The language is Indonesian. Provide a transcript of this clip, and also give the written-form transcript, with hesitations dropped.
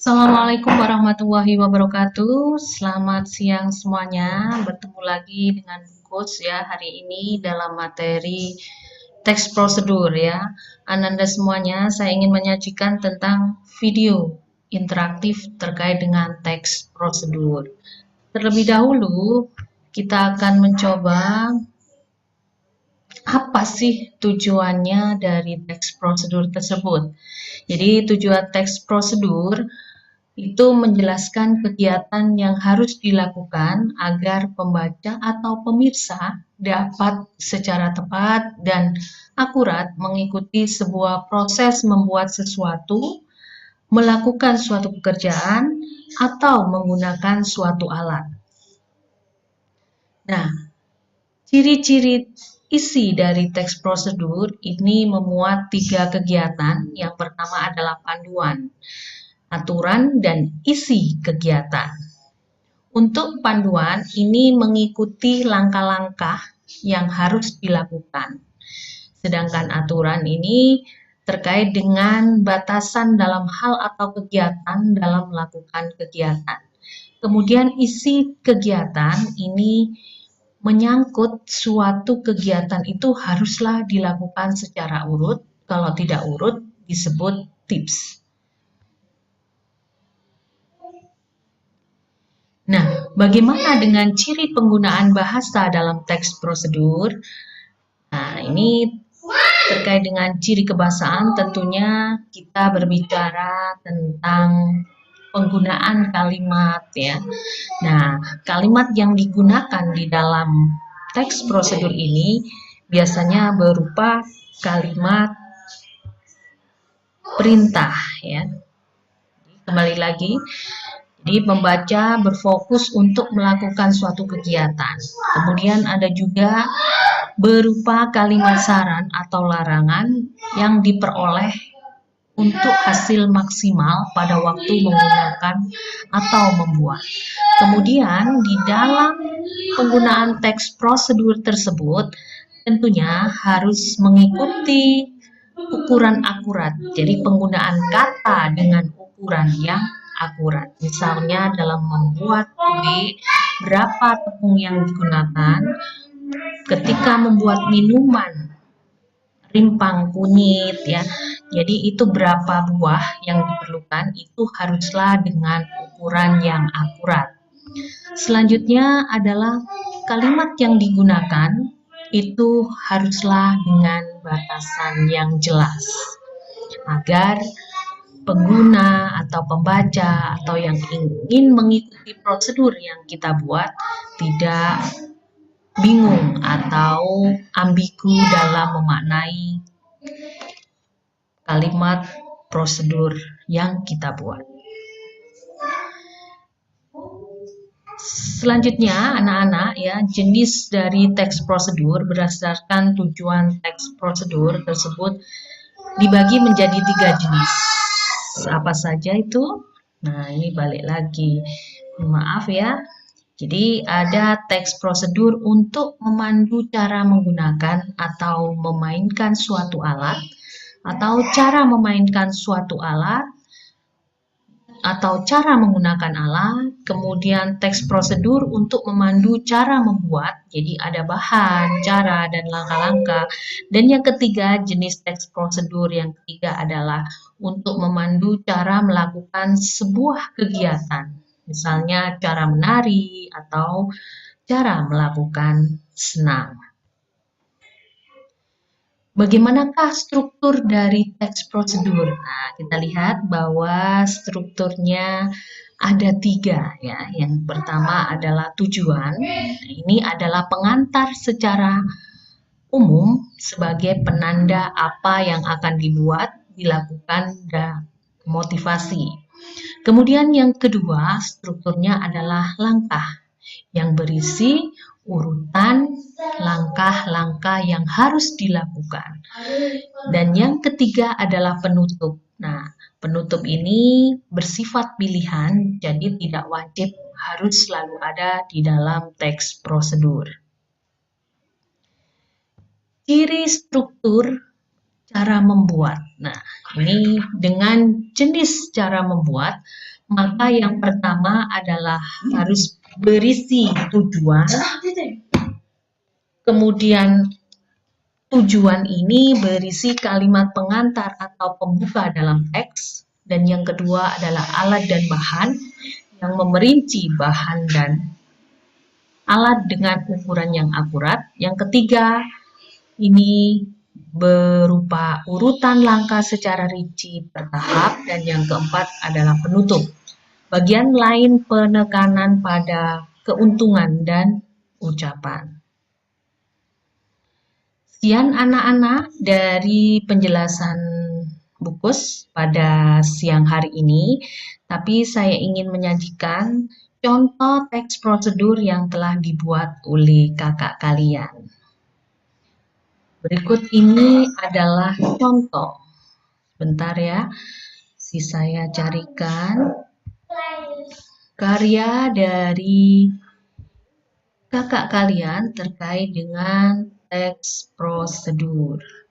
Assalamualaikum warahmatullahi wabarakatuh. Selamat siang semuanya. Bertemu lagi dengan Coach ya hari ini dalam materi teks prosedur ya. Ananda semuanya, saya ingin menyajikan tentang video interaktif terkait dengan teks prosedur. Terlebih dahulu, kita akan mencoba apa sih tujuannya dari teks prosedur tersebut. Jadi tujuan teks prosedur itu menjelaskan kegiatan yang harus dilakukan agar pembaca atau pemirsa dapat secara tepat dan akurat mengikuti sebuah proses membuat sesuatu, melakukan suatu pekerjaan, atau menggunakan suatu alat. Nah, ciri-ciri isi dari teks prosedur ini memuat 3 kegiatan. Yang pertama adalah panduan, aturan, dan isi kegiatan. Untuk panduan, ini mengikuti langkah-langkah yang harus dilakukan. Sedangkan aturan ini terkait dengan batasan dalam hal atau kegiatan dalam melakukan kegiatan. Kemudian isi kegiatan ini menyangkut suatu kegiatan itu haruslah dilakukan secara urut. Kalau tidak urut disebut tips. Nah, bagaimana dengan ciri penggunaan bahasa dalam teks prosedur? Nah, ini terkait dengan ciri kebahasaan, tentunya kita berbicara tentang penggunaan kalimat ya. Nah, kalimat yang digunakan di dalam teks prosedur ini biasanya berupa kalimat perintah ya. Kembali lagi, jadi pembaca berfokus untuk melakukan suatu kegiatan. Kemudian ada juga berupa kalimat saran atau larangan yang diperoleh untuk hasil maksimal pada waktu menggunakan atau membuat. Kemudian di dalam penggunaan teks prosedur tersebut tentunya harus mengikuti ukuran akurat. Jadi penggunaan kata dengan ukuran yang akurat. Misalnya dalam membuat kue, berapa tepung yang digunakan. Ketika membuat minuman rimpang kunyit ya. Jadi itu berapa buah yang diperlukan, itu haruslah dengan ukuran yang akurat. Selanjutnya adalah kalimat yang digunakan itu haruslah dengan batasan yang jelas agar pengguna atau pembaca atau yang ingin mengikuti prosedur yang kita buat tidak bingung atau ambigu dalam memaknai kalimat prosedur yang kita buat. Selanjutnya, anak-anak ya, jenis dari teks prosedur berdasarkan tujuan teks prosedur tersebut dibagi menjadi 3 jenis. Apa saja itu? Nah, ini balik lagi. Maaf ya. Jadi ada teks prosedur untuk memandu cara menggunakan atau memainkan suatu alat, atau cara memainkan suatu alat, atau cara menggunakan alat. Kemudian teks prosedur untuk memandu cara membuat, jadi ada bahan, cara, dan langkah-langkah. Dan yang ketiga, jenis teks prosedur yang ketiga adalah untuk memandu cara melakukan sebuah kegiatan. Misalnya cara menari atau cara melakukan senam. Bagaimanakah struktur dari teks prosedur? Nah, kita lihat bahwa strukturnya ada 3 ya. Yang pertama adalah tujuan. Ini adalah pengantar secara umum sebagai penanda apa yang akan dibuat, dilakukan, dan motivasi. Kemudian yang kedua, strukturnya adalah langkah yang berisi urutan langkah-langkah yang harus dilakukan. Dan yang ketiga adalah penutup. Nah, penutup ini bersifat pilihan, jadi tidak wajib harus selalu ada di dalam teks prosedur. Ciri struktur cara membuat. Nah, ini dengan jenis cara membuat, Maka yang pertama adalah harus berisi tujuan. Kemudian tujuan ini berisi kalimat pengantar atau pembuka dalam teks. Dan yang kedua adalah alat dan bahan yang memerinci bahan dan alat dengan ukuran yang akurat. Yang ketiga, ini berupa urutan langkah secara rinci bertahap. Dan yang keempat adalah penutup. Bagian lain penekanan pada keuntungan dan ucapan. Sekian anak-anak dari penjelasan Bukus pada siang hari ini, tapi saya ingin menyajikan contoh teks prosedur yang telah dibuat oleh kakak kalian. Berikut ini adalah contoh. Bentar ya, saya carikan karya dari kakak kalian terkait dengan teks prosedur.